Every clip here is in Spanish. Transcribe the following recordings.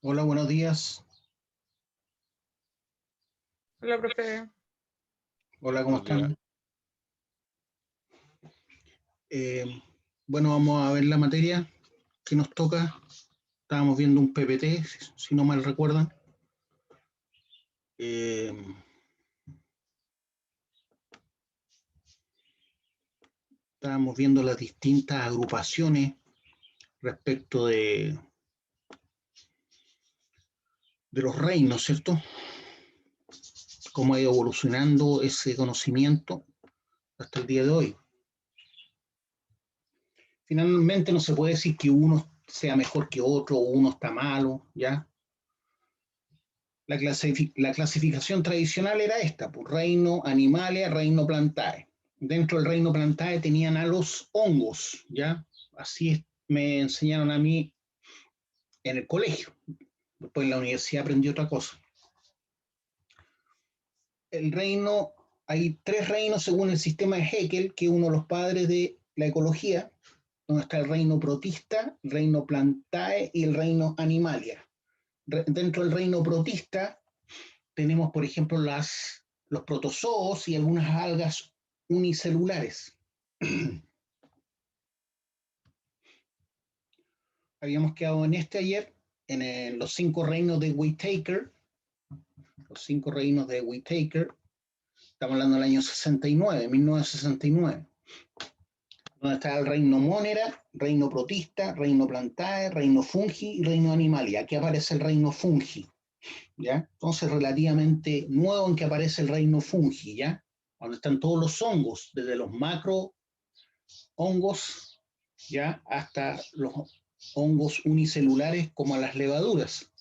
Hola, buenos días. Hola, profe. Hola, ¿cómo Buenos días. están? Bueno, vamos a ver la materia que nos toca. Estábamos viendo un PPT, si no mal recuerdan. Estábamos viendo las distintas agrupaciones respecto de los reinos, ¿cierto? Cómo ha ido evolucionando ese conocimiento hasta el día de hoy. Finalmente no se puede decir que uno sea mejor que otro o uno está malo, ¿ya? La clasificación tradicional era esta, pues reino animalia, reino plantae. Dentro del reino plantae tenían a los hongos, ¿ya? Así me enseñaron a mí en el colegio. Después en la universidad aprendí otra cosa. El reino, hay tres reinos según el sistema de Haeckel, que es uno de los padres de la ecología, donde está el reino protista, el reino plantae y el reino animalia. Dentro del reino protista tenemos, por ejemplo, los protozoos y algunas algas unicelulares. Habíamos quedado en ayer, en los 5 reinos de Whittaker. Los 5 reinos de Whittaker. Estamos hablando del año 69, 1969. Donde está el reino Monera, reino protista, reino plantae, reino fungi y reino animalia. Aquí aparece el reino fungi. ¿Ya? Entonces, relativamente nuevo en que aparece el reino fungi, ¿ya? Donde están todos los hongos, desde los macro hongos, ¿ya? Hasta los hongos unicelulares como las levaduras.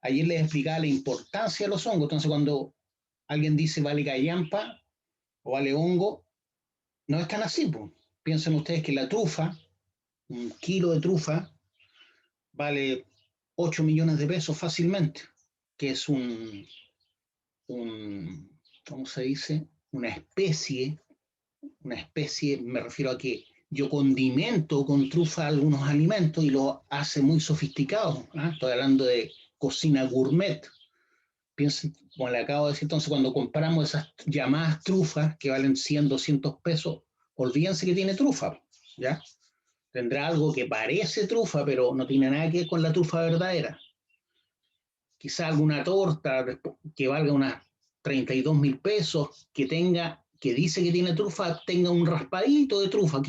Ayer les explicaba la importancia de los hongos. Entonces, cuando alguien dice vale callampa o vale hongo, no es tan así, pues. Piensen ustedes que la trufa, un kilo de trufa, vale 8 millones de pesos fácilmente, que es ¿cómo se dice? Una especie, me refiero a que yo condimento con trufa algunos alimentos y lo hace muy sofisticado. ¿Ah? Estoy hablando de cocina gourmet. Piensen, como le acabo de decir, entonces cuando compramos esas llamadas trufas que valen 100, 200 pesos, olvídense que tiene trufa, ¿ya? Tendrá algo que parece trufa, pero no tiene nada que ver con la trufa verdadera. Quizá alguna torta que valga unas 32.000 pesos, que dice que tiene trufa, tenga un raspadito de trufa,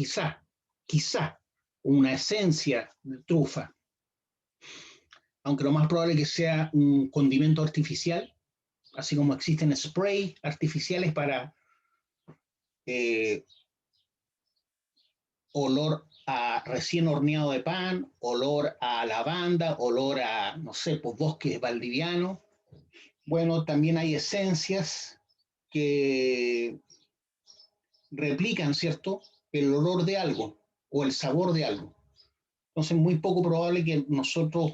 quizá, una esencia de trufa. Aunque lo más probable es que sea un condimento artificial, así como existen spray artificiales para olor a recién horneado de pan, olor a lavanda, olor a, no sé, pues bosques valdivianos. Bueno, también hay esencias que replican, ¿cierto?, el olor de algo o el sabor de algo. Entonces, muy poco probable que nosotros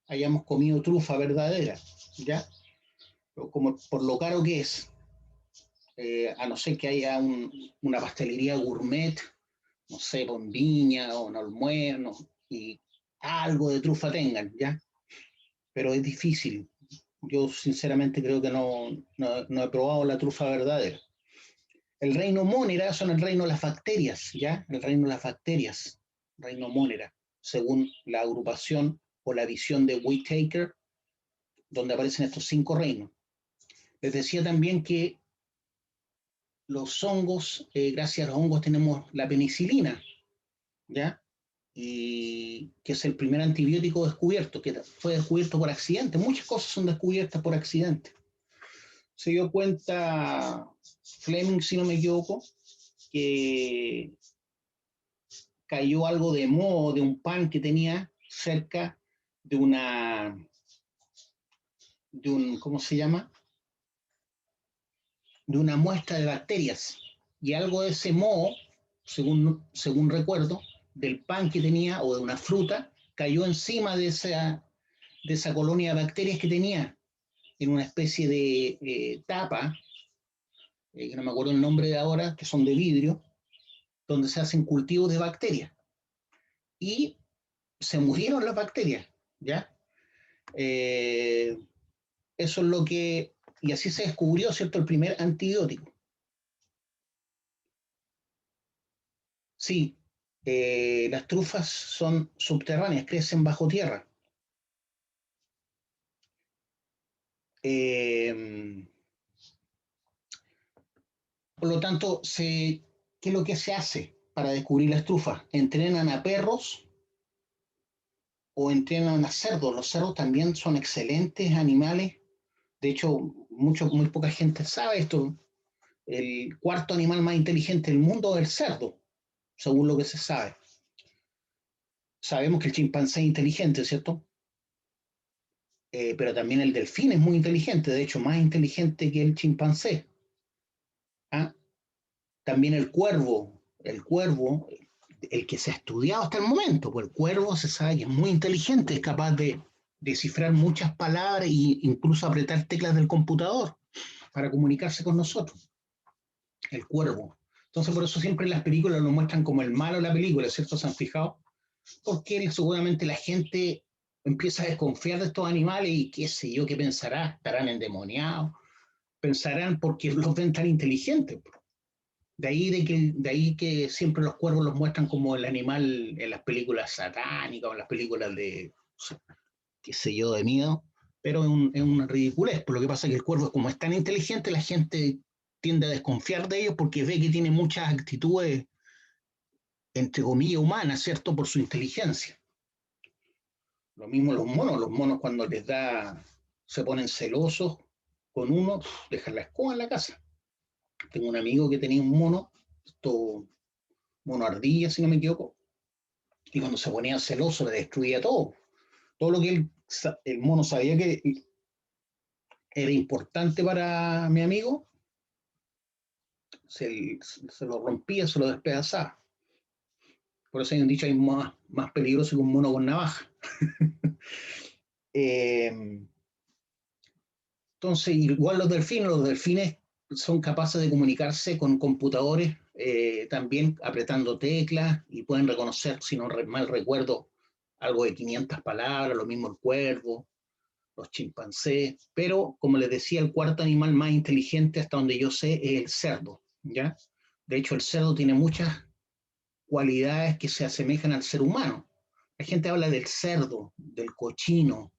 hayamos comido trufa verdadera, ¿ya? Como por lo caro que es, a no ser que haya una pastelería gourmet, no sé, con viña o en almuerzo, y algo de trufa tengan, ¿ya? Pero es difícil. Yo sinceramente creo que no he probado la trufa verdadera. El reino Monera son el reino de las bacterias, ¿ya? El reino de las bacterias, reino Monera, según la agrupación o la visión de Whittaker, donde aparecen estos 5 reinos. Les decía también que los hongos, gracias a los hongos tenemos la penicilina, ¿ya? Y que es el primer antibiótico descubierto, que fue descubierto por accidente. Muchas cosas son descubiertas por accidente. Se dio cuenta Fleming, si no me equivoco, que cayó algo de moho de un pan que tenía cerca de ¿cómo se llama? De una muestra de bacterias. Y algo de ese moho, según recuerdo, del pan que tenía o de una fruta, cayó encima de esa colonia de bacterias que tenía en una especie de tapa, que no me acuerdo el nombre de ahora, que son de vidrio, donde se hacen cultivos de bacterias. Y se murieron las bacterias. ¿ya? Eso es lo que, y así se descubrió, ¿cierto?, el primer antibiótico. Sí, las trufas son subterráneas, crecen bajo tierra. Por lo tanto, ¿qué es lo que se hace para descubrir las trufas? Entrenan a perros o entrenan a cerdos. Los cerdos también son excelentes animales. De hecho, muy poca gente sabe esto. El cuarto animal más inteligente del mundo es el cerdo, según lo que se sabe. Sabemos que el chimpancé es inteligente, ¿cierto? Pero también el delfín es muy inteligente, de hecho, más inteligente que el chimpancé. ¿Ah? También el cuervo, el que se ha estudiado hasta el momento, pues el cuervo se sabe que es muy inteligente, es capaz de descifrar muchas palabras e incluso apretar teclas del computador para comunicarse con nosotros, el cuervo. Entonces por eso siempre en las películas lo muestran como el malo de la película, ¿cierto? ¿Se han fijado? Porque seguramente la gente empieza a desconfiar de estos animales y qué sé yo, qué pensará, estarán endemoniados, pensarán porque los ven tan inteligentes. De ahí que siempre los cuervos los muestran como el animal en las películas satánicas o en las películas de, qué sé yo, de miedo, pero es una ridiculez. Por lo que pasa es que el cuervo, como es tan inteligente, la gente tiende a desconfiar de ellos porque ve que tiene muchas actitudes, entre comillas, humanas, ¿cierto? Por su inteligencia. Lo mismo los monos cuando les da, se ponen celosos con uno, dejan la escoba en la casa. Tengo un amigo que tenía un mono, esto, mono ardilla, si no me equivoco, y cuando se ponía celoso le destruía todo. Todo lo que el mono sabía que era importante para mi amigo, se lo rompía, se lo despedazaba. Por eso hay un dicho, hay más peligroso que un mono con navaja. eh, entonces, igual los delfines son capaces de comunicarse con computadores, también apretando teclas, y pueden reconocer, si no mal recuerdo, algo de 500 palabras, lo mismo el cuervo, los chimpancés, pero como les decía, el cuarto animal más inteligente hasta donde yo sé es el cerdo, ¿ya? De hecho, el cerdo tiene muchas cualidades que se asemejan al ser humano. La gente habla del cerdo, del cochino,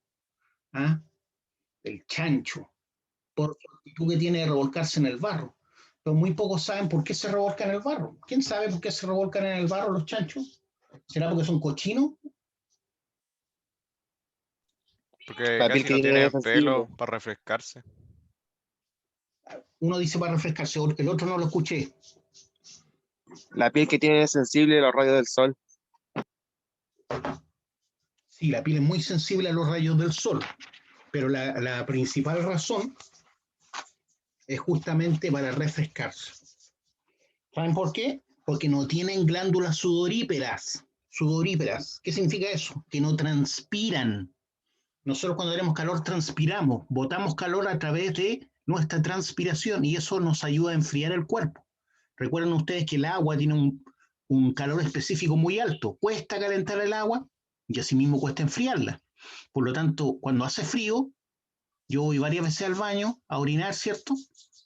¿ah? Del chancho, por la actitud que tiene de revolcarse en el barro. Pero muy pocos saben por qué se revolcan en el barro. ¿Quién sabe por qué se revolcan en el barro los chanchos? ¿Será porque son cochinos? Porque La piel casi que no tiene es tienen sensible. pelo para refrescarse. Uno dice para refrescarse, el otro no lo escuché. La piel que tiene es sensible a los rayos del sol. Sí, la piel es muy sensible a los rayos del sol, pero la principal razón es justamente para refrescarse. ¿Saben por qué? Porque no tienen glándulas sudoríperas. Sudoríperas. ¿Qué significa eso? Que no transpiran. Nosotros cuando tenemos calor transpiramos, botamos calor a través de nuestra transpiración y eso nos ayuda a enfriar el cuerpo. Recuerden ustedes que el agua tiene un calor específico muy alto. Cuesta calentar el agua y asimismo cuesta enfriarla. Por lo tanto, cuando hace frío, yo voy varias veces al baño a orinar, ¿cierto?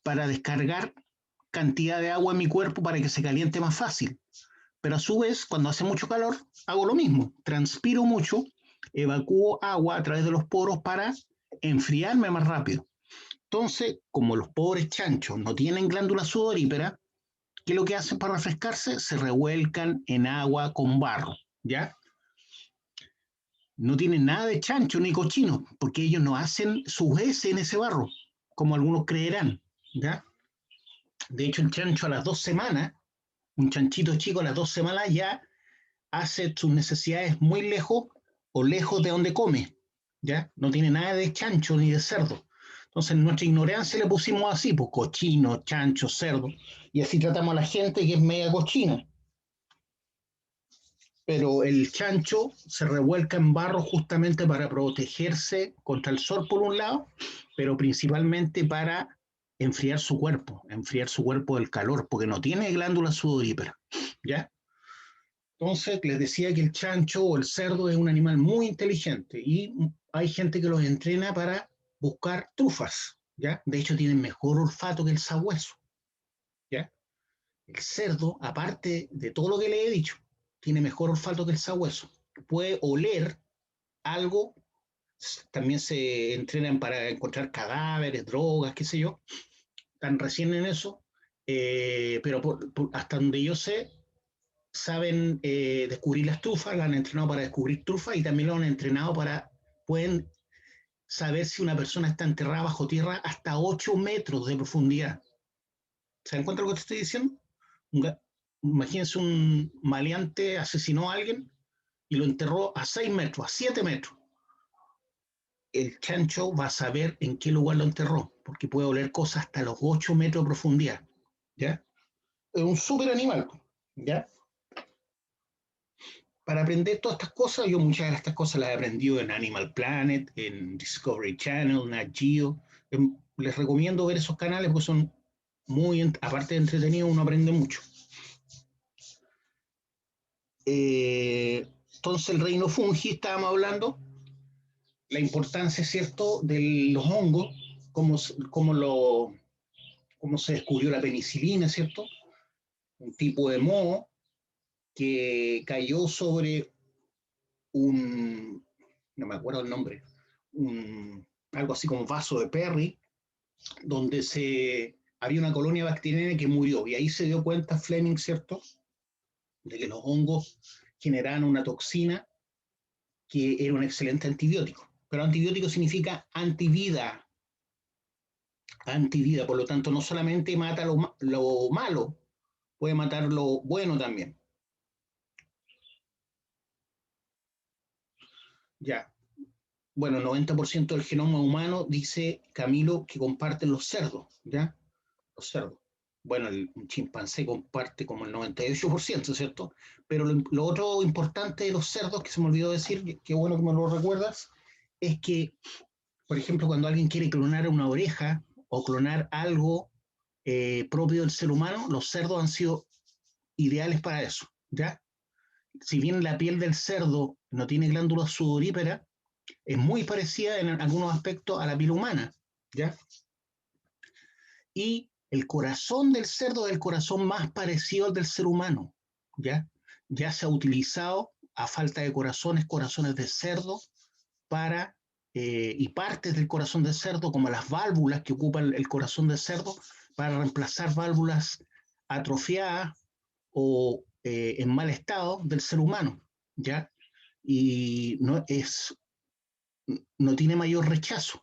Para descargar cantidad de agua en mi cuerpo para que se caliente más fácil. Pero a su vez, cuando hace mucho calor, hago lo mismo. Transpiro mucho, evacúo agua a través de los poros para enfriarme más rápido. Entonces, como los pobres chanchos no tienen glándula sudorípera, ¿qué es lo que hacen para refrescarse? Se revuelcan en agua con barro, ¿ya? No tienen nada de chancho ni cochino, porque ellos no hacen sus heces en ese barro, como algunos creerán, ¿ya? De hecho, el chancho a las 2 semanas, un chanchito chico a las 2 semanas ya hace sus necesidades muy lejos o lejos de donde come, ¿ya? No tiene nada de chancho ni de cerdo. Entonces, en nuestra ignorancia le pusimos así, pues cochino, chancho, cerdo, y así tratamos a la gente que es media cochina. Pero el chancho se revuelca en barro justamente para protegerse contra el sol por un lado, pero principalmente para enfriar su cuerpo del calor, porque no tiene glándula sudorípera, ¿ya? Entonces, les decía que el chancho o el cerdo es un animal muy inteligente y hay gente que los entrena para buscar trufas, ¿ya? De hecho, tienen mejor olfato que el sabueso, ¿ya? El cerdo, aparte de todo lo que le he dicho, tiene mejor olfato que el sabueso. Puede oler algo, también se entrenan para encontrar cadáveres, drogas, qué sé yo, están recién en eso, pero hasta donde yo sé, saben descubrir las trufas, la han entrenado para descubrir trufas y también lo han entrenado pueden saber si una persona está enterrada bajo tierra hasta 8 metros de profundidad. ¿Se dan cuenta de lo que te estoy diciendo? Imagínense un maleante asesinó a alguien y lo enterró a 6 metros, a 7 metros. El chancho va a saber en qué lugar lo enterró, porque puede oler cosas hasta los 8 metros de profundidad. ¿Ya? Es un súper animal. ¿Ya? Para aprender todas estas cosas, yo muchas de estas cosas las he aprendido en Animal Planet, en Discovery Channel, Nat Geo. Les recomiendo ver esos canales porque son muy, aparte de entretenidos, uno aprende mucho. Entonces, el reino fungi, estábamos hablando, la importancia, ¿cierto?, de los hongos, cómo se descubrió la penicilina, ¿cierto? Un tipo de moho que cayó sobre no me acuerdo el nombre, algo así como vaso de Perry, donde había una colonia bacteriana que murió, y ahí se dio cuenta Fleming, ¿cierto?, de que los hongos generaban una toxina que era un excelente antibiótico. Pero antibiótico significa antivida, antivida, por lo tanto no solamente mata lo malo, puede matar lo bueno también. Ya. Bueno, el 90% del genoma humano, dice Camilo, que comparten los cerdos, ¿ya? Los cerdos. Bueno, un chimpancé comparte como el 98%, ¿cierto? Pero lo otro importante de los cerdos, que se me olvidó decir, qué bueno que me lo recuerdas, es que, por ejemplo, cuando alguien quiere clonar una oreja o clonar algo propio del ser humano, los cerdos han sido ideales para eso, ¿ya? Si bien la piel del cerdo no tiene glándulas sudoríparas, es muy parecida en algunos aspectos a la piel humana, ¿ya? Y el corazón del cerdo es el corazón más parecido al del ser humano, ¿ya? Ya se ha utilizado, a falta de corazones de cerdo, y partes del corazón de cerdo, como las válvulas que ocupa el corazón de cerdo, para reemplazar válvulas atrofiadas o en mal estado del ser humano, ¿ya? Y no tiene mayor rechazo.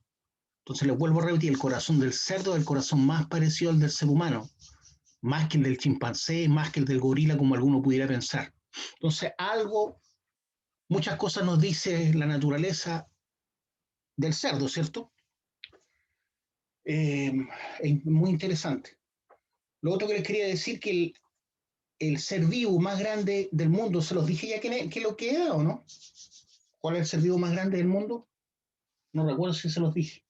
Entonces les vuelvo a repetir, el corazón del cerdo es el corazón más parecido al del ser humano, más que el del chimpancé, más que el del gorila, como alguno pudiera pensar. Entonces, muchas cosas nos dice la naturaleza del cerdo, ¿cierto? Es muy interesante. Lo otro que les quería decir, que el ser vivo más grande del mundo, se los dije ya que lo que era, ¿o no? ¿Cuál es el ser vivo más grande del mundo? No recuerdo si se los dije.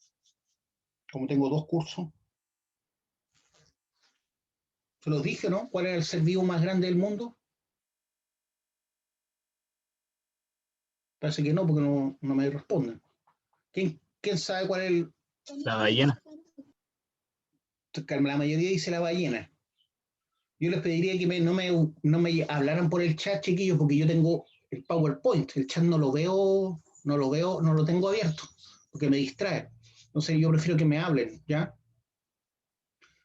Como tengo 2 cursos. Se los dije, ¿no? ¿Cuál era el ser vivo más grande del mundo? Parece que no, porque no me responden. ¿Quién sabe cuál es La ballena. La mayoría dice la ballena. Yo les pediría que no me hablaran por el chat, chiquillos, porque yo tengo el PowerPoint. El chat no lo tengo abierto, porque me distrae. Entonces yo prefiero que me hablen, ¿ya?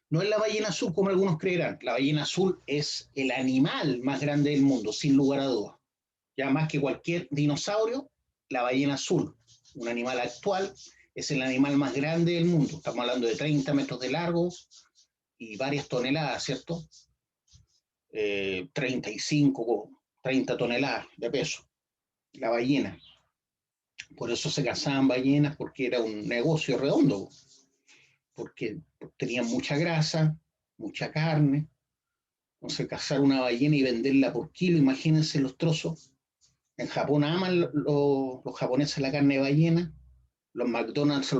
No es la ballena azul como algunos creerán. La ballena azul es el animal más grande del mundo, sin lugar a dudas. Ya más que cualquier dinosaurio, la ballena azul, un animal actual, es el animal más grande del mundo. Estamos hablando de 30 metros de largo y varias toneladas, ¿cierto? 35, 30 toneladas de peso, la ballena. Por eso se cazaban ballenas, porque era un negocio redondo, porque tenían mucha grasa, mucha carne. Entonces, cazar una ballena y venderla por kilo, imagínense los trozos. En Japón aman los japoneses la carne de ballena. Los McDonald's,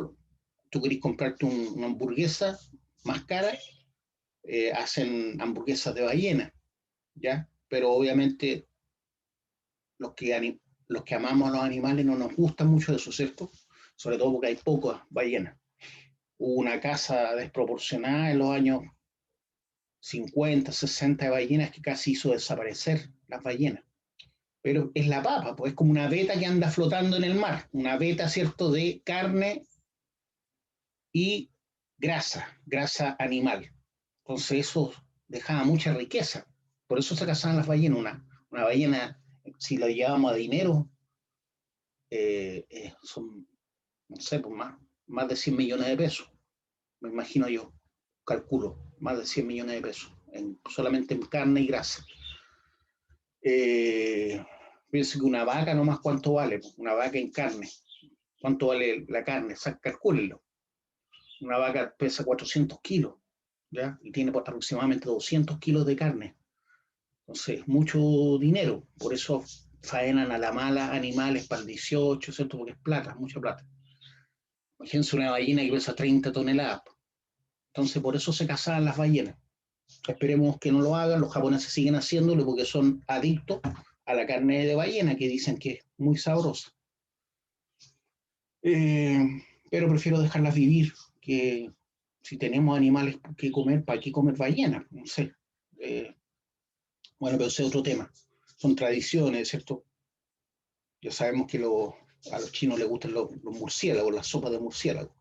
tú querés comprarte una hamburguesa más cara, hacen hamburguesas de ballena, ¿ya? Pero obviamente los que amamos a los animales no nos gusta mucho eso, ¿cierto? Sobre todo porque hay pocas ballenas. Hubo una caza desproporcionada en los años 50, 60 de ballenas que casi hizo desaparecer las ballenas. Pero es la papa, pues es como una veta que anda flotando en el mar, una veta, ¿cierto?, de carne y grasa animal. Entonces eso dejaba mucha riqueza. Por eso se cazaban las ballenas. Una ballena, si la llevamos a dinero, son, no sé, pues más de 100 millones de pesos. Me imagino yo, calculo, más de 100 millones de pesos, solamente en carne y grasa. Pienso que una vaca nomás, ¿cuánto vale? Una vaca en carne. ¿Cuánto vale la carne? Calcúlenlo. Una vaca pesa 400 kilos, ¿ya? Y tiene aproximadamente 200 kilos de carne. Entonces, mucho dinero. Por eso faenan a la mala animales para el 18, ¿cierto? Porque es plata, mucha plata. Imagínense una ballena que pesa 30 toneladas. Entonces, por eso se cazaban las ballenas. Esperemos que no lo hagan. Los japoneses siguen haciéndolo porque son adictos a la carne de ballena, que dicen que es muy sabrosa. Pero prefiero dejarlas vivir, que si tenemos animales que comer, ¿para qué comer ballenas? No sé. Bueno, pero ese es otro tema. Son tradiciones, ¿cierto? Ya sabemos que a los chinos les gustan los murciélagos, las sopas de murciélago.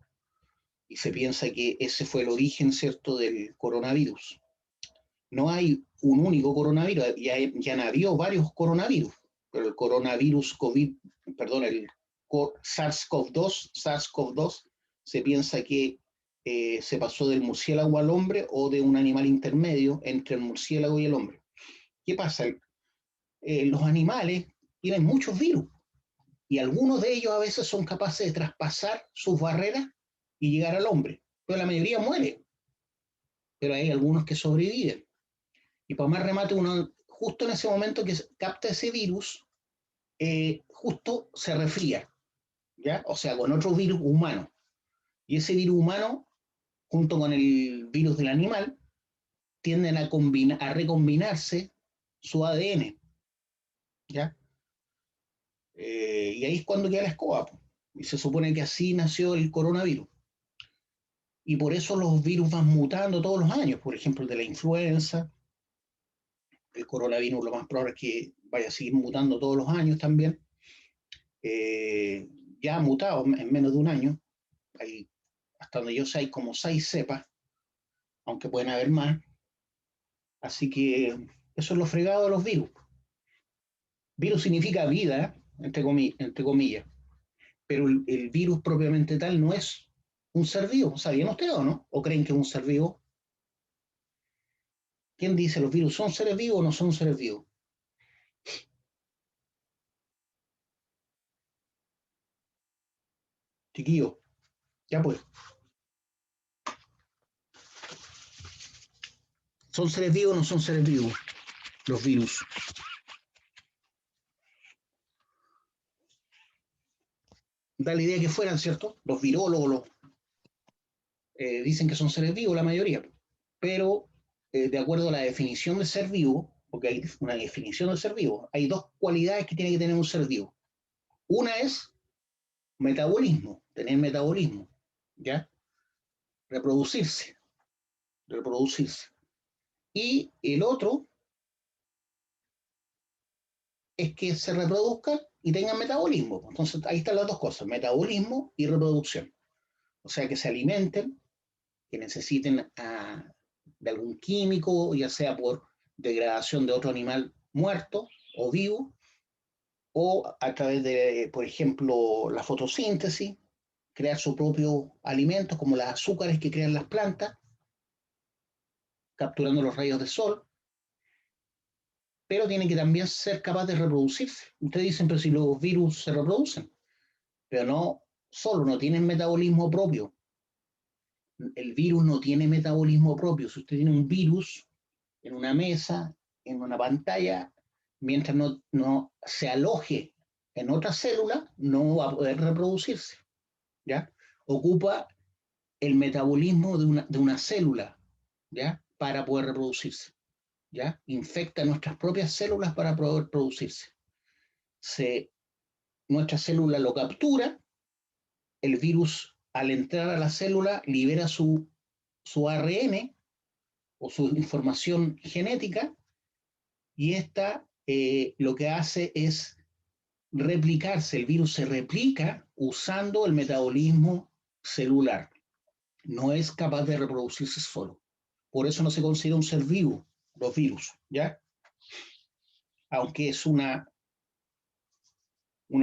Y se piensa que ese fue el origen, ¿cierto?, del coronavirus. No hay un único coronavirus, ya han habido varios coronavirus, pero el coronavirus COVID, perdón, el SARS-CoV-2, se piensa que se pasó del murciélago al hombre o de un animal intermedio entre el murciélago y el hombre. ¿Qué pasa? Los animales tienen muchos virus y algunos de ellos a veces son capaces de traspasar sus barreras y llegar al hombre, pero la mayoría muere, pero hay algunos que sobreviven. Y para más remate, uno justo en ese momento que capta ese virus, justo se resfría, ¿ya? O sea, con otro virus humano. Y ese virus humano, junto con el virus del animal, tienden a recombinarse su ADN, ¿ya? Y ahí es cuando queda la escoba, po. Y se supone que así nació el coronavirus. Y por eso los virus van mutando todos los años. Por ejemplo, el de la influenza, el coronavirus lo más probable es que vaya a seguir mutando todos los años también. Ya ha mutado en menos de un año. Hasta donde yo sé, hay como 6 cepas, aunque pueden haber más. Así que eso es lo fregado de los virus. Virus significa vida, entre comillas, pero el virus propiamente tal no es un ser vivo. ¿Sabían ustedes o no? ¿O creen que es un ser vivo? ¿Quién dice los virus son seres vivos o no son seres vivos? Chiquillo, ya pues. ¿Son seres vivos o no son seres vivos los virus? Da la idea que fueran, ¿cierto? Los virólogos dicen que son seres vivos la mayoría, pero de acuerdo a la definición de ser vivo, porque hay una definición de ser vivo, hay dos cualidades que tiene que tener un ser vivo. Una es metabolismo, tener metabolismo, ¿ya? Reproducirse. Y el otro es que se reproduzca y tenga metabolismo. Entonces ahí están las dos cosas, metabolismo y reproducción. O sea, que se alimenten, que necesiten de algún químico, ya sea por degradación de otro animal muerto o vivo, o a través de, por ejemplo, la fotosíntesis, crear su propio alimento, como los azúcares que crean las plantas, capturando los rayos del sol, pero tienen que también ser capaces de reproducirse. Ustedes dicen, pero si los virus se reproducen, pero no solo, no tienen metabolismo propio. El virus no tiene metabolismo propio. Si usted tiene un virus en una mesa, en una pantalla, mientras no se aloje en otra célula, no va a poder reproducirse, ¿ya? Ocupa el metabolismo de una célula, ¿ya? Para poder reproducirse, ¿ya? Infecta nuestras propias células para poder producirse. nuestra célula lo captura, el virus al entrar a la célula libera su ARN o su información genética, y esta lo que hace es replicarse. El virus se replica usando el metabolismo celular. No es capaz de reproducirse solo. Por eso no se considera un ser vivo los virus, ¿ya? Aunque es una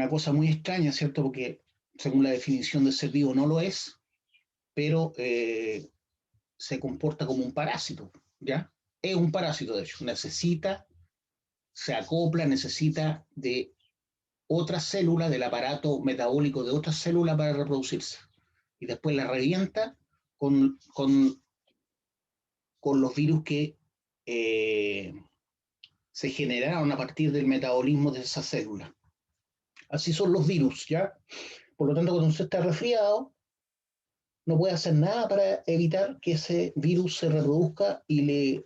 cosa muy extraña, ¿cierto? Porque según la definición de ser vivo no lo es, pero se comporta como un parásito, ¿ya? Es un parásito, de hecho. Se acopla, necesita de otra célula, del aparato metabólico de otra célula para reproducirse. Y después la revienta con los virus que se generaron a partir del metabolismo de esa célula. Así son los virus, ¿ya? Por lo tanto, cuando usted está resfriado, no puede hacer nada para evitar que ese virus se reproduzca y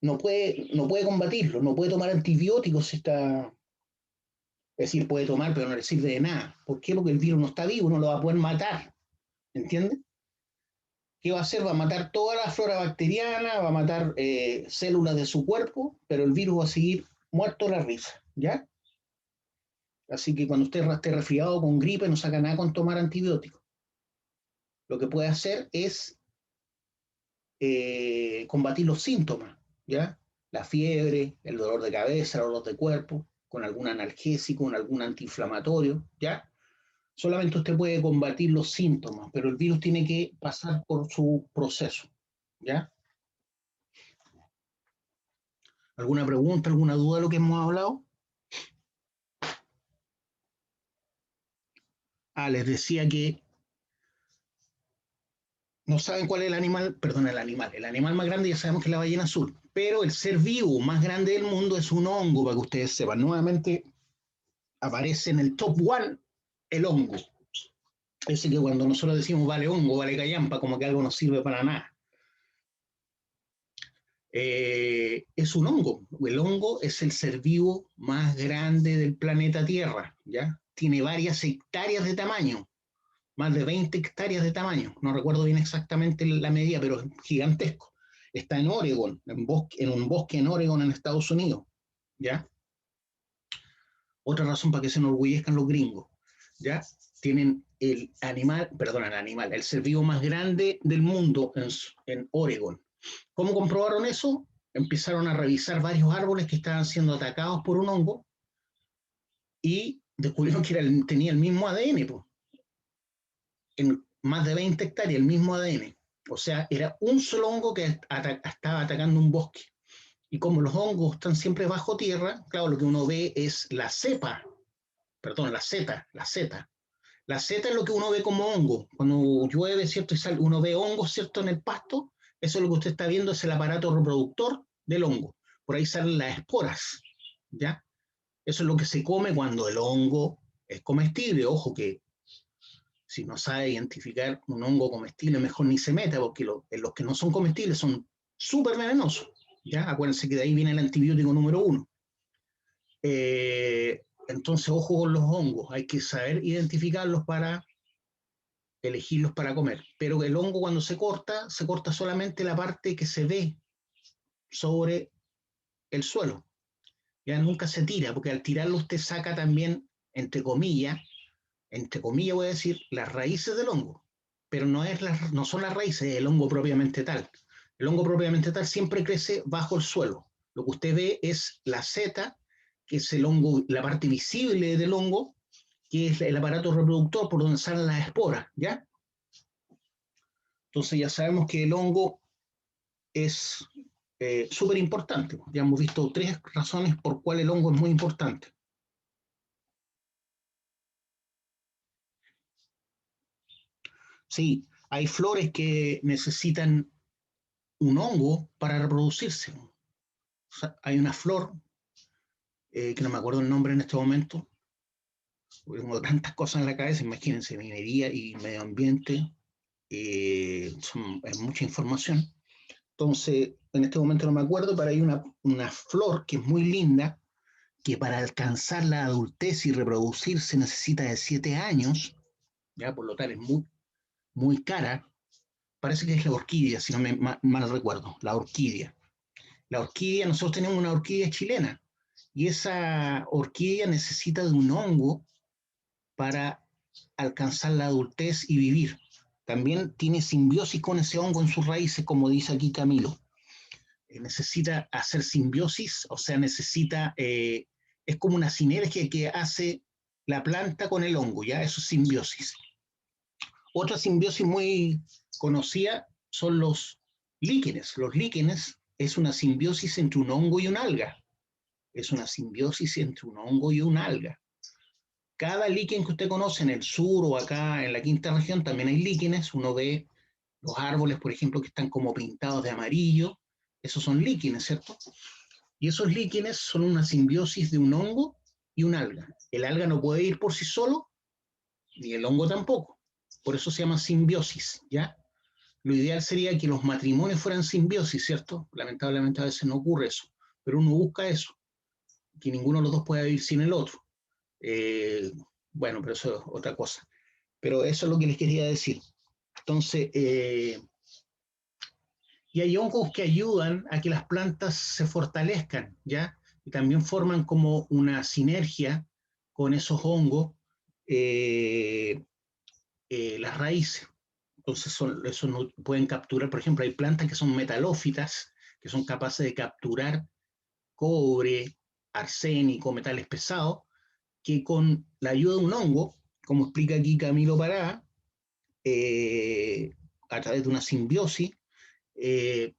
no puede combatirlo, no puede tomar antibióticos si está. Es decir, puede tomar, pero no le sirve de nada. ¿Por qué? Porque el virus no está vivo, no lo va a poder matar. ¿Entiende? ¿Qué va a hacer? Va a matar toda la flora bacteriana, va a matar células de su cuerpo, pero el virus va a seguir muerto a la risa, ¿ya? Así que cuando usted esté resfriado con gripe, no saca nada con tomar antibióticos. Lo que puede hacer es combatir los síntomas, ¿ya? La fiebre, el dolor de cabeza, el dolor de cuerpo, con algún analgésico, con algún antiinflamatorio, ¿ya? Solamente usted puede combatir los síntomas, pero el virus tiene que pasar por su proceso, ¿ya? ¿Alguna pregunta, alguna duda de lo que hemos hablado? Les decía que no saben cuál es el animal más grande ya sabemos que es la ballena azul, pero el ser vivo más grande del mundo es un hongo, para que ustedes sepan. Nuevamente aparece en el top one el hongo. Ese que cuando nosotros decimos vale hongo, vale callampa, como que algo no sirve para nada. Es un hongo. El hongo es el ser vivo más grande del planeta Tierra, ¿ya? Tiene varias hectáreas de tamaño, más de 20 hectáreas de tamaño. No recuerdo bien exactamente la medida, pero es gigantesco. Está en Oregon, en un bosque en Oregon, en Estados Unidos, ¿ya? Otra razón para que se enorgullezcan los gringos, ¿ya? Tienen el ser vivo más grande del mundo en Oregon. ¿Cómo comprobaron eso? Empezaron a revisar varios árboles que estaban siendo atacados por un hongo y descubrieron que tenía el mismo ADN, pues. En más de 20 hectáreas, el mismo ADN. O sea, era un solo hongo que estaba atacando un bosque. Y como los hongos están siempre bajo tierra, claro, lo que uno ve es la zeta. La zeta es lo que uno ve como hongo. Cuando llueve, ¿cierto? Y uno ve hongos, ¿cierto? En el pasto. Eso es lo que usted está viendo, es el aparato reproductor del hongo. Por ahí salen las esporas, ¿ya? Eso es lo que se come cuando el hongo es comestible. Ojo que si no sabe identificar un hongo comestible, mejor ni se meta, porque los que no son comestibles son súper venenosos, ¿ya? Acuérdense que de ahí viene el antibiótico número 1. Entonces, ojo con los hongos, hay que saber identificarlos para elegirlos para comer. Pero el hongo cuando se corta solamente la parte que se ve sobre el suelo. Ya nunca se tira, porque al tirarlo usted saca también, entre comillas voy a decir, las raíces del hongo. Pero no son las raíces del hongo propiamente tal. El hongo propiamente tal siempre crece bajo el suelo. Lo que usted ve es la seta, que es el hongo, la parte visible del hongo, que es el aparato reproductor por donde salen las esporas, ¿ya? Entonces ya sabemos que el hongo es súper importante. Ya hemos visto 3 razones por cuál el hongo es muy importante. Sí, hay flores que necesitan un hongo para reproducirse. O sea, hay una flor, que no me acuerdo el nombre en este momento, tengo tantas cosas en la cabeza, imagínense, minería y medio ambiente, es mucha información. Entonces, en este momento no me acuerdo, pero hay una flor que es muy linda, que para alcanzar la adultez y reproducirse necesita de 7 años, ya por lo tal es muy, muy cara. Parece que es la orquídea, si no me mal recuerdo, la orquídea. La orquídea, nosotros tenemos una orquídea chilena, y esa orquídea necesita de un hongo para alcanzar la adultez y vivir. También tiene simbiosis con ese hongo en sus raíces, como dice aquí Camilo. Necesita hacer simbiosis, o sea, es como una sinergia que hace la planta con el hongo, ¿ya? Eso es simbiosis. Otra simbiosis muy conocida son los líquenes. Los líquenes es una simbiosis entre un hongo y un alga. Es una simbiosis entre un hongo y un alga. Cada líquen que usted conoce en el sur o acá en la quinta región también hay líquenes. Uno ve los árboles, por ejemplo, que están como pintados de amarillo. Esos son líquenes, ¿cierto? Y esos líquenes son una simbiosis de un hongo y un alga. El alga no puede ir por sí solo, ni el hongo tampoco. Por eso se llama simbiosis, ¿ya? Lo ideal sería que los matrimonios fueran simbiosis, ¿cierto? Lamentablemente a veces no ocurre eso, pero uno busca eso, que ninguno de los dos pueda vivir sin el otro. Bueno, pero eso es otra cosa. Pero eso es lo que les quería decir. Entonces, y hay hongos que ayudan a que las plantas se fortalezcan, ¿ya? Y también forman como una sinergia con esos hongos, las raíces. Entonces, eso no, pueden capturar, por ejemplo, hay plantas que son metalófitas, que son capaces de capturar cobre, arsénico, metales pesados, que con la ayuda de un hongo, como explica aquí Camilo Pará, a través de una simbiosis,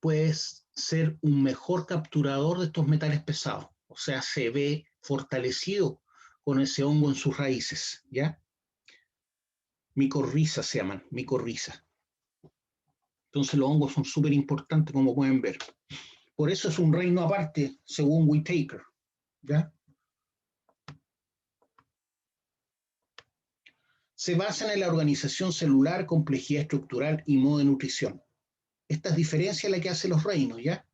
puedes ser un mejor capturador de estos metales pesados. O sea, se ve fortalecido con ese hongo en sus raíces, ¿ya? Micorrizas se llaman, micorrizas. Entonces los hongos son súper importantes, como pueden ver. Por eso es un reino aparte, según Whitaker, ¿ya? Se basan en la organización celular, complejidad estructural y modo de nutrición. Esta es diferencia la que hacen los reinos, ¿ya?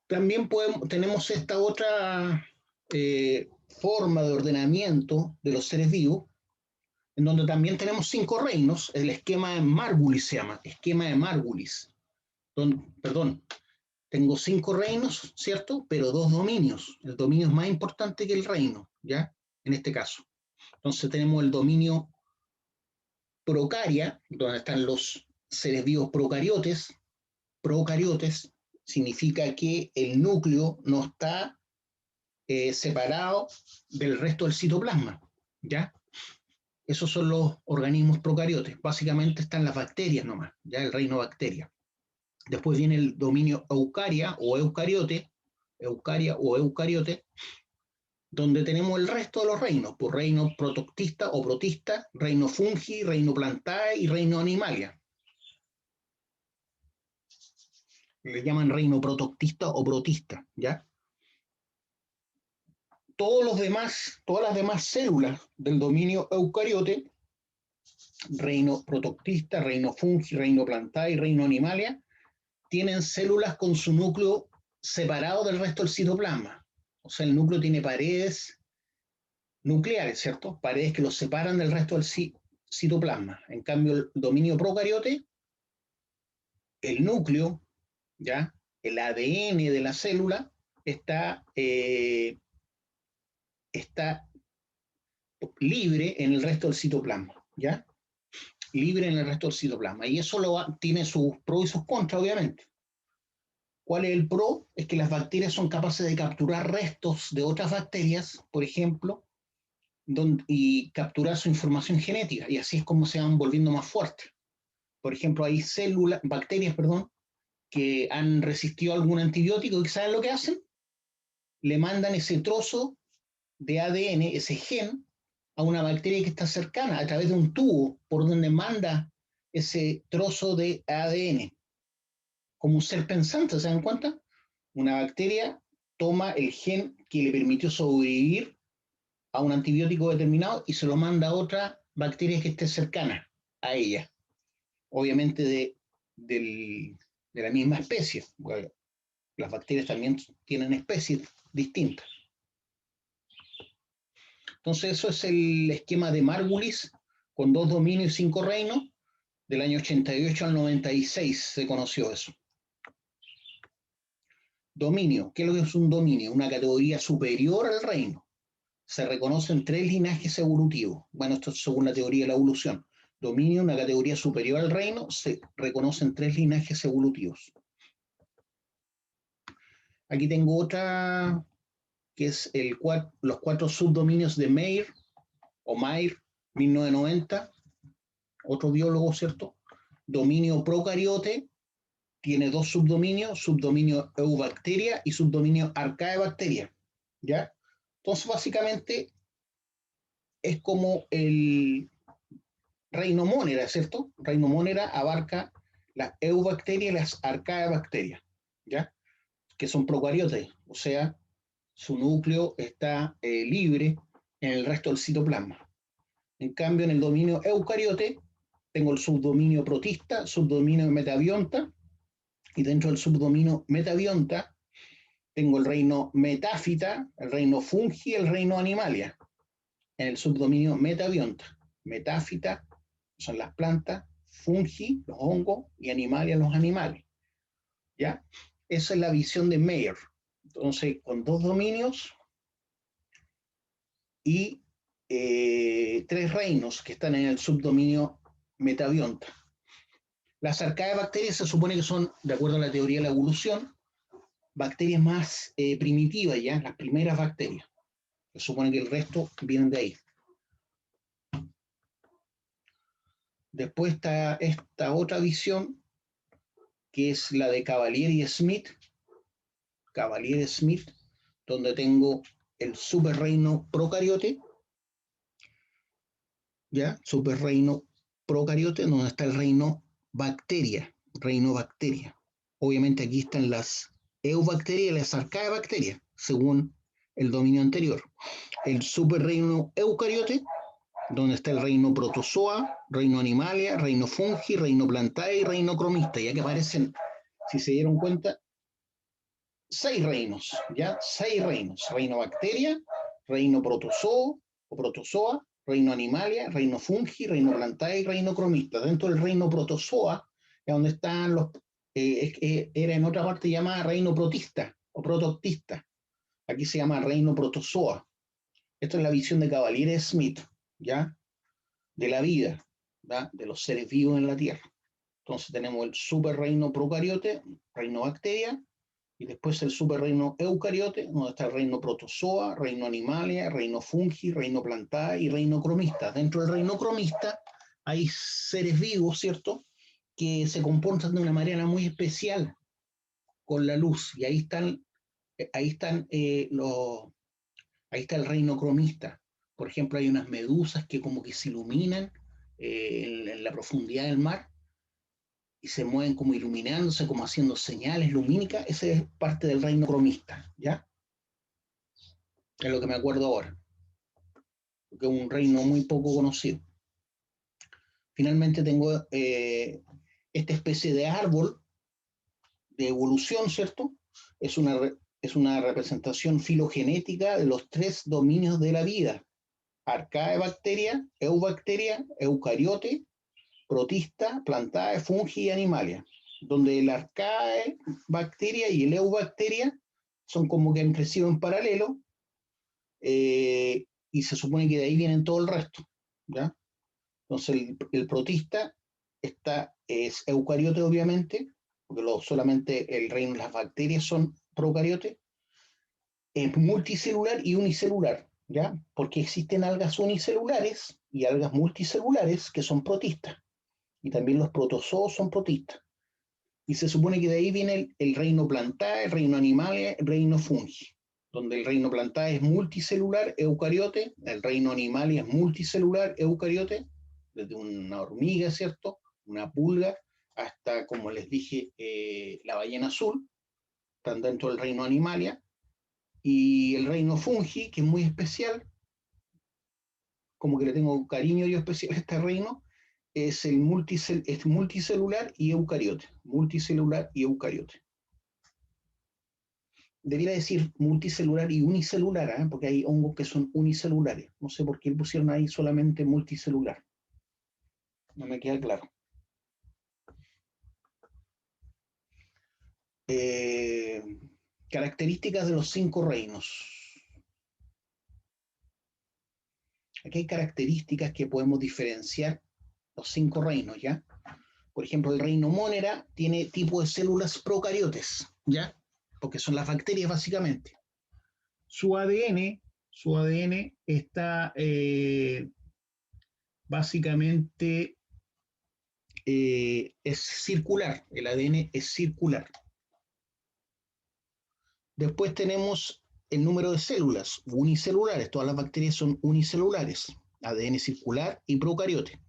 También tenemos esta otra forma de ordenamiento de los seres vivos, en donde también tenemos 5 reinos. El esquema de Margulis se llama, esquema de Margulis. Perdón, tengo 5 reinos, ¿cierto? Pero 2 dominios. El dominio es más importante que el reino, ¿ya? En este caso. Entonces tenemos el dominio procaria, donde están los seres vivos procariotes. Procariotes significa que el núcleo no está separado del resto del citoplasma, ¿ya? Esos son los organismos procariotes. Básicamente están las bacterias nomás, ya el reino bacteria. Después viene el dominio eucaria o eucariote, eucaria o eucariote, donde tenemos el resto de los reinos, por reino protoctista o protista, reino fungi, reino plantae y reino animalia. Le llaman reino protoctista o protista, ¿ya? Todas las demás células del dominio eucariote, reino protoctista, reino fungi, reino plantae y reino animalia, tienen células con su núcleo separado del resto del citoplasma. O sea, el núcleo tiene paredes nucleares, ¿cierto? Paredes que los separan del resto del citoplasma. En cambio, el dominio procariote, el núcleo, ¿ya? El ADN de la célula está libre en el resto del citoplasma, ¿ya? Libre en el resto del citoplasma. Y eso tiene sus pros y sus contras, obviamente. ¿Cuál es el pro? Es que las bacterias son capaces de capturar restos de otras bacterias, por ejemplo, y capturar su información genética, y así es como se van volviendo más fuertes. Por ejemplo, hay bacterias, que han resistido algún antibiótico y ¿saben lo que hacen? Le mandan ese trozo de ADN, ese gen, a una bacteria que está cercana a través de un tubo por donde manda ese trozo de ADN. Como un ser pensante, ¿se dan cuenta? Una bacteria toma el gen que le permitió sobrevivir a un antibiótico determinado y se lo manda a otra bacteria que esté cercana a ella. Obviamente de la misma especie. Bueno, Las bacterias también tienen especies distintas. Entonces, eso es el esquema de Margulis, con 2 dominios y 5 reinos. Del año 88 al 96 se conoció eso. Dominio. ¿Qué es lo que es un dominio? Una categoría superior al reino. Se reconocen 3 linajes evolutivos. Bueno, esto es según la teoría de la evolución. Dominio, una categoría superior al reino, se reconocen 3 linajes evolutivos. Aquí tengo otra, que es los 4 subdominios de Mayr, o Mayr, 1990, otro biólogo, ¿cierto? Dominio procariote, tiene 2 subdominios, subdominio Eubacteria y subdominio Archaebacteria, ¿ya? Entonces, básicamente, es como el reino Monera, ¿cierto? Reino Monera abarca las Eubacterias y las Archaebacterias, ¿ya? Que son procariotes, o sea, su núcleo está libre en el resto del citoplasma. En cambio, en el dominio eucariote, tengo el subdominio protista, subdominio metabionta, y dentro del subdominio metabionta tengo el reino metáfita, el reino fungi, el reino animalia. En el subdominio metabionta, metáfita son las plantas, fungi, los hongos, y animalia, los animales. ¿Ya? Esa es la visión de Mayr. Entonces, con 2 dominios y 3 reinos que están en el subdominio metabionta. Las arcaebacterias se supone que son, de acuerdo a la teoría de la evolución, bacterias más primitivas, ya, las primeras bacterias. Se supone que el resto vienen de ahí. Después está esta otra visión, que es la de Cavalier y Smith. Cavalier y Smith, donde tengo el superreino procariote, ¿ya? Superreino procariote, donde está el reino bacteria, reino bacteria. Obviamente aquí están las eubacterias y las arcaebacterias, según el dominio anterior. El superreino eucariote, donde está el reino protozoa, reino animalia, reino fungi, reino plantae y reino cromista, ya que aparecen, si se dieron cuenta, 6 reinos, ¿ya? 6 reinos. Reino bacteria, reino protozoa o protozoa, reino animalia, reino fungi, reino plantae y reino cromista. Dentro del reino protozoa es donde están los, era en otra parte llamada reino protista o protoctista. Aquí se llama reino protozoa. Esto es la visión de Cavalier Smith, ¿ya? De la vida, ¿ya? De los seres vivos en la Tierra. Entonces tenemos el superreino procariote, reino bacteria, y después el superreino eucariote, donde está el reino protozoa, reino animalia, reino fungi, reino plantae y reino cromista. Dentro del reino cromista hay seres vivos, ¿cierto?, que se comportan de una manera muy especial con la luz, y ahí está el reino cromista. Por ejemplo, hay unas medusas que como que se iluminan en la profundidad del mar, y se mueven como iluminándose, como haciendo señales lumínicas. Ese es parte del reino cromista, ¿ya? Es lo que me acuerdo ahora, porque es un reino muy poco conocido. Finalmente tengo esta especie de árbol de evolución, ¿cierto? Es una representación filogenética de los 3 dominios de la vida: arcaebacteria, eubacteria, eucariote, protista, plantae, fungi y animalia, donde el arcaebacteria y el eubacteria son como que han crecido en paralelo, y se supone que de ahí vienen todo el resto, ¿ya? Entonces el protista es eucariote, obviamente, porque solamente el reino de las bacterias son procariotes. Es multicelular y unicelular, ¿ya? Porque existen algas unicelulares y algas multicelulares que son protistas. Y también los protozoos son protistas. Y se supone que de ahí viene el reino plantae, el reino animal, el reino fungi, donde el reino plantae es multicelular, eucariote, el reino animal es multicelular, eucariote, desde una hormiga, ¿cierto?, una pulga, hasta, como les dije, la ballena azul, están dentro del reino animalia. Y el reino fungi, que es muy especial, como que le tengo un cariño yo especial a este reino, es multicelular y eucariote. Multicelular y eucariote. debiera decir multicelular y unicelular, ¿eh? Porque hay hongos que son unicelulares. No sé por qué pusieron ahí solamente multicelular. No me queda claro. Características de los 5 reinos. Aquí hay características que podemos diferenciar los 5 reinos, ¿ya? Por ejemplo, el reino Monera tiene tipo de células procariotes, ¿ya? Porque son las bacterias básicamente. Su ADN está básicamente es circular, el ADN es circular. Después tenemos el número de células unicelulares, todas las bacterias son unicelulares, ADN circular y procariote.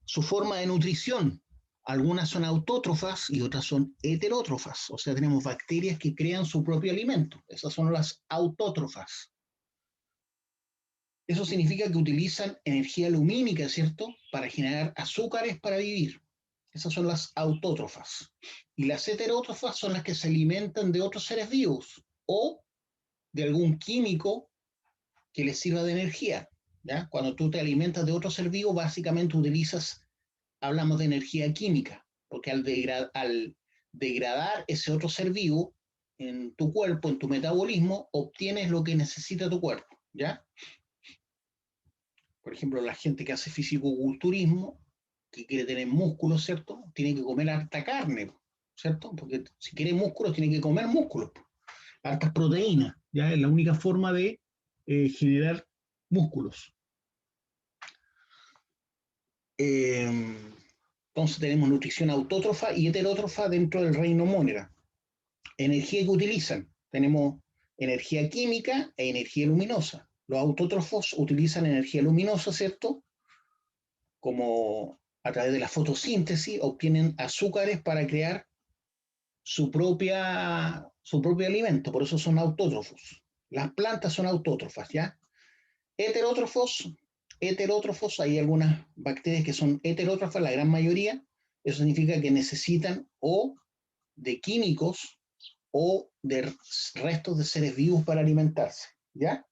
Su forma de nutrición, algunas son autótrofas y otras son heterótrofas, o sea, tenemos bacterias que crean su propio alimento, esas son las autótrofas. Eso significa que utilizan energía lumínica, ¿cierto?, para generar azúcares para vivir. Esas son las autótrofas. Y las heterótrofas son las que se alimentan de otros seres vivos o de algún químico que les sirva de energía, ¿ya? Cuando tú te alimentas de otro ser vivo, básicamente hablamos de energía química, porque al degradar ese otro ser vivo en tu cuerpo, en tu metabolismo, obtienes lo que necesita tu cuerpo, ¿ya? Por ejemplo, la gente que hace fisicoculturismo, que quiere tener músculos, ¿cierto? Tiene que comer harta carne, ¿cierto? Porque si quiere músculos, tiene que comer músculos, hartas proteínas, ¿ya? Es la única forma de generar músculos. Entonces tenemos nutrición autótrofa y heterótrofa dentro del reino Monera. Energía que utilizan, tenemos energía química e energía luminosa. Los autótrofos utilizan energía luminosa, ¿cierto? Como a través de la fotosíntesis obtienen azúcares para crear su propio alimento, por eso son autótrofos. Las plantas son autótrofas, ¿ya? Heterótrofos, hay algunas bacterias que son heterótrofas, la gran mayoría. Eso significa que necesitan o de químicos o de restos de seres vivos para alimentarse, ¿ya?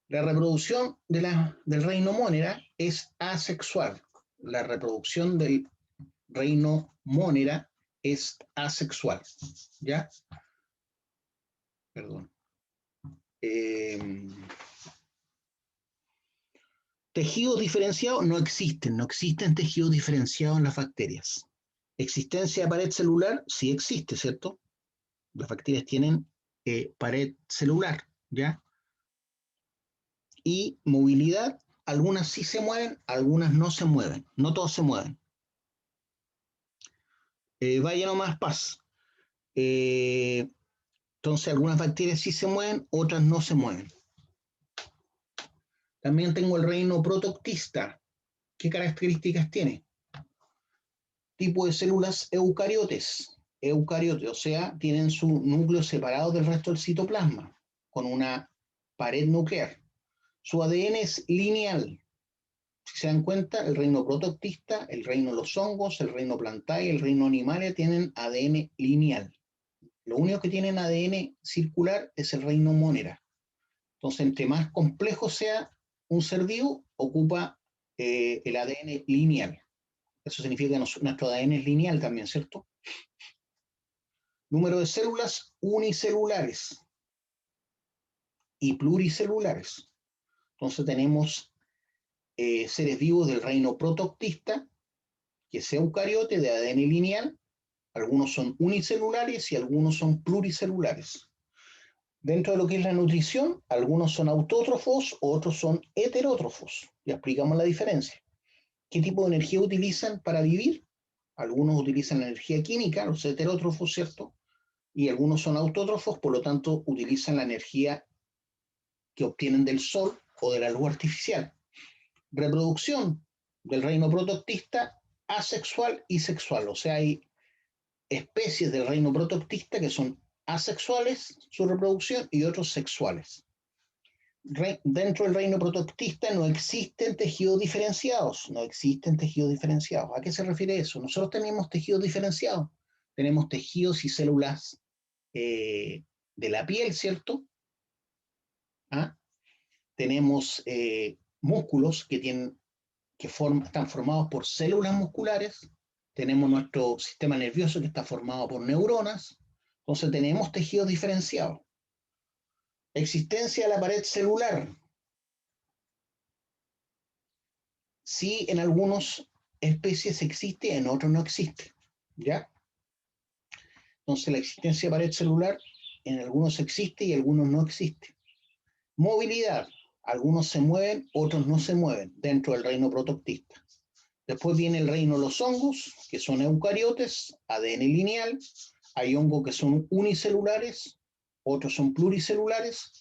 La reproducción del reino Monera es asexual. La reproducción del reino Monera es asexual, ¿ya? Perdón. Tejidos diferenciados no existen tejidos diferenciados en las bacterias. Existencia de pared celular sí existe, ¿cierto? Las bacterias tienen pared celular, ¿ya? Y movilidad, algunas sí se mueven, algunas no se mueven, no todos se mueven. Vaya nomás paz. Entonces algunas bacterias sí se mueven, otras no se mueven. También tengo el reino protoctista. ¿Qué características tiene? Tipo de células eucariotes, o sea, tienen su núcleo separado del resto del citoplasma, con una pared nuclear. Su ADN es lineal. Si se dan cuenta, el reino protoctista, el reino de los hongos, el reino plantae, el reino animalia tienen ADN lineal. Lo único que tienen ADN circular es el reino Monera. Entonces, entre más complejo sea un ser vivo, ocupa el ADN lineal. Eso significa que nuestro ADN es lineal también, ¿cierto? Número de células unicelulares y pluricelulares. Entonces tenemos seres vivos del reino protoctista, que es eucariote de ADN lineal. Algunos son unicelulares y algunos son pluricelulares. Dentro de lo que es la nutrición, algunos son autótrofos, otros son heterótrofos. Ya explicamos la diferencia. ¿Qué tipo de energía utilizan para vivir? Algunos utilizan la energía química, los heterótrofos, ¿cierto? Y algunos son autótrofos, por lo tanto, utilizan la energía que obtienen del sol o de la luz artificial. Reproducción del reino protoctista asexual y sexual, o sea, hay especies del reino protoctista que son asexuales, su reproducción, y otros sexuales. Dentro del reino protoctista no existen tejidos diferenciados, ¿A qué se refiere eso? Nosotros tenemos tejidos diferenciados, tenemos tejidos y células de la piel, ¿cierto? ¿Ah? Tenemos músculos que están formados por células musculares, tenemos nuestro sistema nervioso que está formado por neuronas, entonces tenemos tejidos diferenciados. Existencia de la pared celular. Sí, en algunas especies existe, en otros no existe, ¿ya? Entonces la existencia de pared celular en algunos existe y en algunos no existe. Movilidad. Algunos se mueven, otros no se mueven dentro del reino protoctista. Después viene el reino de los hongos, que son eucariotes, ADN lineal. Hay hongos que son unicelulares, otros son pluricelulares.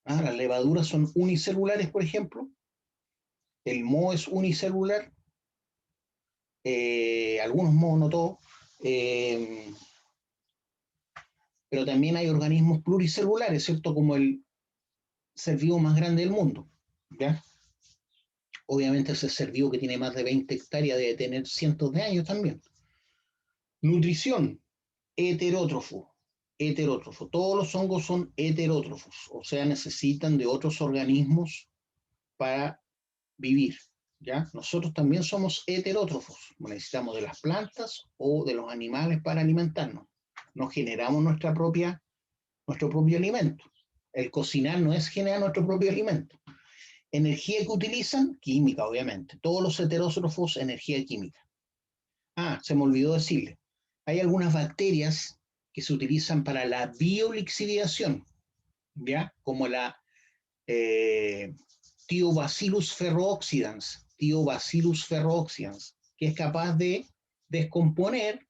Las levaduras son unicelulares, por ejemplo. El moho es unicelular. Algunos mohos, no todos. Pero también hay organismos pluricelulares, ¿cierto? Como el ser vivo más grande del mundo, ¿ya? Obviamente ese ser vivo que tiene más de 20 hectáreas debe tener cientos de años también. Nutrición, heterótrofo. Heterótrofo. Todos los hongos son heterótrofos, o sea, necesitan de otros organismos para vivir, ¿ya? Nosotros también somos heterótrofos. Necesitamos de las plantas o de los animales para alimentarnos. Nos generamos nuestro propio alimento. El cocinar no es generar nuestro propio alimento. Energía que utilizan, química, obviamente. Todos los heterótrofos, energía química. Se me olvidó decirle. Hay algunas bacterias que se utilizan para la biolixiviación, ¿ya? Como la Thiobacillus ferrooxidans, que es capaz de descomponer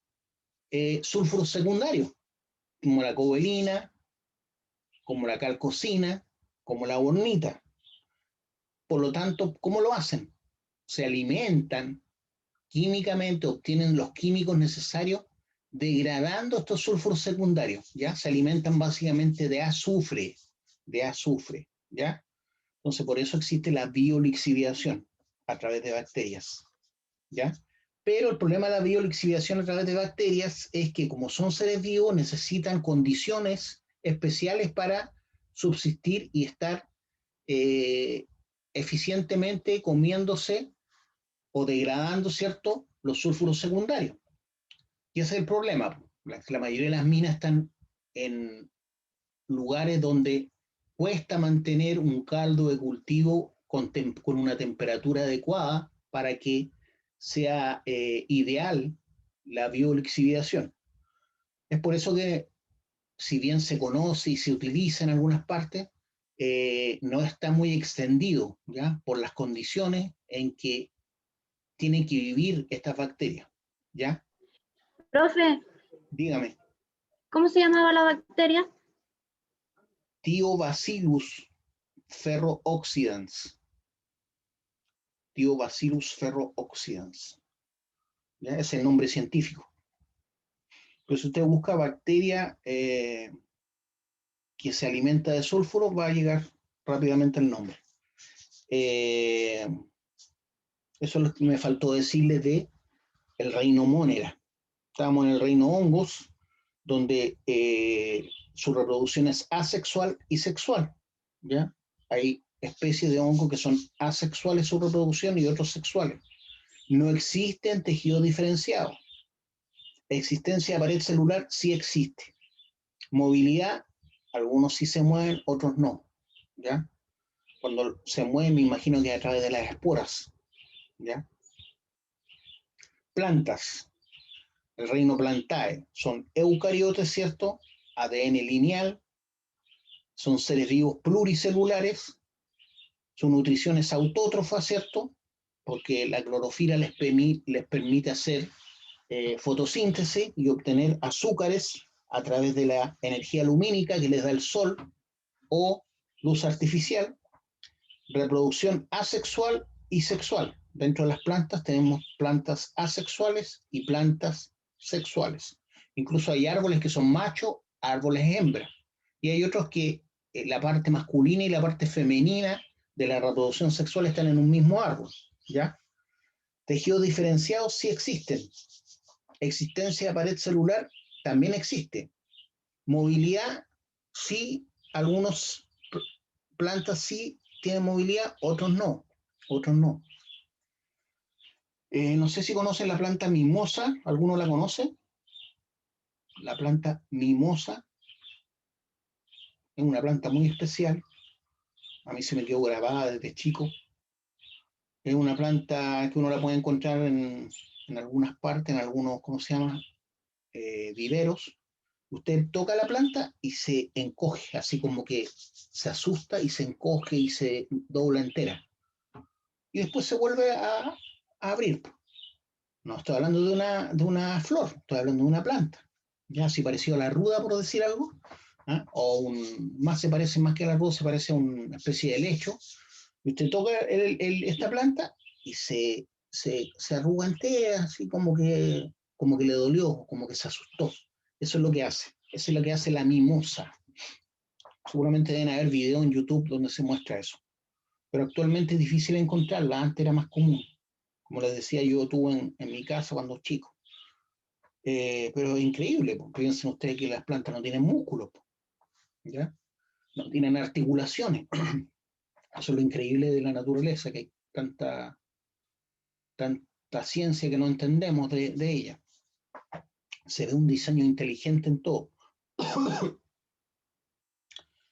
sulfuros secundarios, como la cobalina, como la calcosina, como la bornita. Por lo tanto, ¿cómo lo hacen? Se alimentan químicamente, obtienen los químicos necesarios degradando estos sulfuros secundarios, ¿ya? Se alimentan básicamente de azufre, ¿ya? Entonces, por eso existe la biolixiviación a través de bacterias, ¿ya? Pero el problema de la biolixiviación a través de bacterias es que como son seres vivos, necesitan condiciones especiales para subsistir y estar eficientemente comiéndose o degradando, ¿cierto?, los sulfuros secundarios. Y ese es el problema. La mayoría de las minas están en lugares donde cuesta mantener un caldo de cultivo con una temperatura adecuada para que sea ideal la biolixiviación. Es por eso que, si bien se conoce y se utiliza en algunas partes, no está muy extendido, ¿ya? Por las condiciones en que tienen que vivir estas bacterias, ¿ya? Profe, Dígame. ¿cómo se llamaba la bacteria? Thiobacillus ferrooxidans. Thiobacillus ferrooxidans. ¿Ya? Es el nombre científico. Pero si usted busca bacteria que se alimenta de sulfuro, va a llegar rápidamente el nombre. Eso es lo que me faltó decirles de el reino Monera. Estamos en el reino hongos, donde su reproducción es asexual y sexual, ¿ya? Hay especies de hongos que son asexuales su reproducción y otros sexuales. No existen tejidos diferenciados. Existencia de pared celular sí existe. Movilidad, algunos sí se mueven, otros no, ¿ya? Cuando se mueven, me imagino que a través de las esporas, ¿ya? Plantas, el reino Plantae, son eucariotes, ¿cierto? ADN lineal, son seres vivos pluricelulares, su nutrición es autótrofa, ¿cierto? Porque la clorofila les permite hacer fotosíntesis y obtener azúcares a través de la energía lumínica que les da el sol o luz artificial. Reproducción asexual y sexual. Dentro de las plantas tenemos plantas asexuales y plantas sexuales. Incluso hay árboles que son macho, árboles hembra. Y hay otros que la parte masculina y la parte femenina de la reproducción sexual están en un mismo árbol, ¿ya? Tejidos diferenciados sí existen. Existencia de pared celular también existe. Movilidad, sí, algunos plantas sí tienen movilidad, otros no, otros no. No sé si conocen la planta mimosa, ¿alguno la conoce? La planta mimosa es una planta muy especial, a mí se me quedó grabada desde chico. Es una planta que uno la puede encontrar en algunas partes, en algunos, ¿cómo se llama? Viveros. Usted toca la planta y se encoge, así como que se asusta y se encoge y se dobla entera. Y después se vuelve a abrir. No estoy hablando de una flor, estoy hablando de una planta. Ya, si parecido a la ruda, por decir algo, ¿ah? Más se parece, más que a la ruda, se parece a una especie de lecho. Y usted toca esta planta y se arruga entera, así como que le dolió, como que se asustó. Eso es lo que hace. Eso es lo que hace la mimosa. Seguramente deben haber videos en YouTube donde se muestra eso. Pero actualmente es difícil encontrarla, antes era más común. Como les decía, yo tuve en mi casa cuando chico. Pero es increíble, porque piensen ustedes que las plantas no tienen músculos, ¿ya? No tienen articulaciones. Eso es lo increíble de la naturaleza, que hay tanta ciencia que no entendemos de ella. Se ve un diseño inteligente en todo.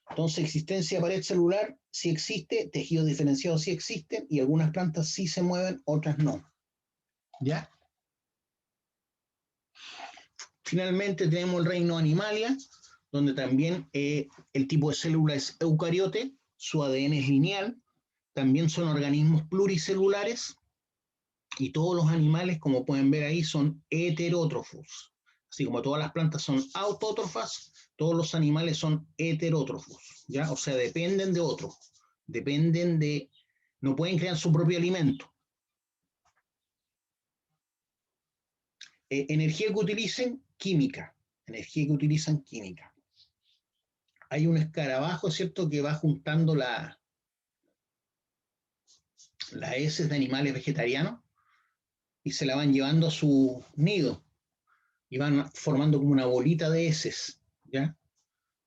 Entonces, existencia de pared celular sí existe, tejidos diferenciados sí existen, y algunas plantas sí se mueven, otras no. ¿Ya? Finalmente tenemos el reino Animalia, donde también el tipo de célula es eucariote, su ADN es lineal, también son organismos pluricelulares, y todos los animales, como pueden ver ahí, son heterótrofos. Así como todas las plantas son autótrofas, todos los animales son heterótrofos, ¿ya? O sea, dependen de otros, no pueden crear su propio alimento. Energía que utilicen, química. Energía que utilizan, química. Hay un escarabajo, ¿cierto?, que va juntando las heces de animales vegetarianos y se la van llevando a su nido y van formando como una bolita de heces, ¿ya?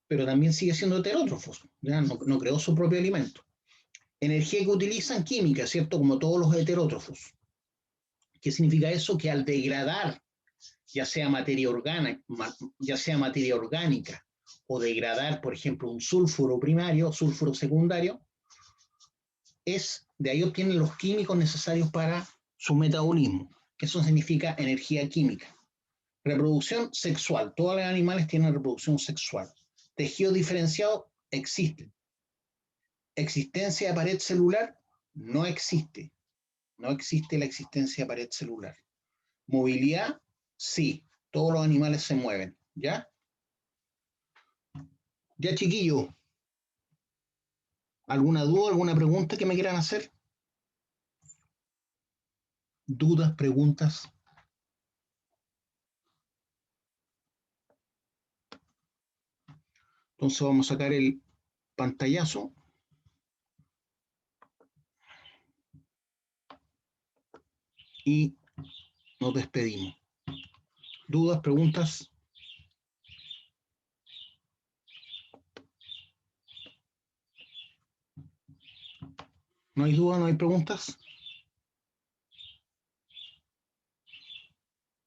Pero también sigue siendo heterótrofos, ¿ya? No creó su propio alimento. Energía que utilizan, química, ¿cierto?, como todos los heterótrofos. ¿Qué significa eso? Que al degradar, ya sea materia orgánica o degradar, por ejemplo, un sulfuro primario, sulfuro secundario, de ahí obtienen los químicos necesarios para su metabolismo. Eso significa energía química. Reproducción sexual. Todos los animales tienen reproducción sexual. Tejido diferenciado existe. Existencia de pared celular no existe. No existe la existencia de pared celular. Movilidad, sí. Todos los animales se mueven. ¿Ya? Ya, chiquillo. ¿Alguna duda, alguna pregunta que me quieran hacer? ¿Dudas, preguntas? Entonces vamos a sacar el pantallazo. Y nos despedimos. ¿Dudas, preguntas? ¿No hay dudas, no hay preguntas?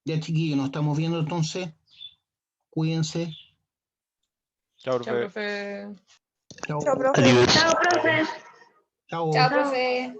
Ya, chiquillos, nos estamos viendo entonces. Cuídense. Chao, Chao, profe. profe. Chao. Chao, profe. Adiós. Chao, profe. Chao. Chao, Chao. profe.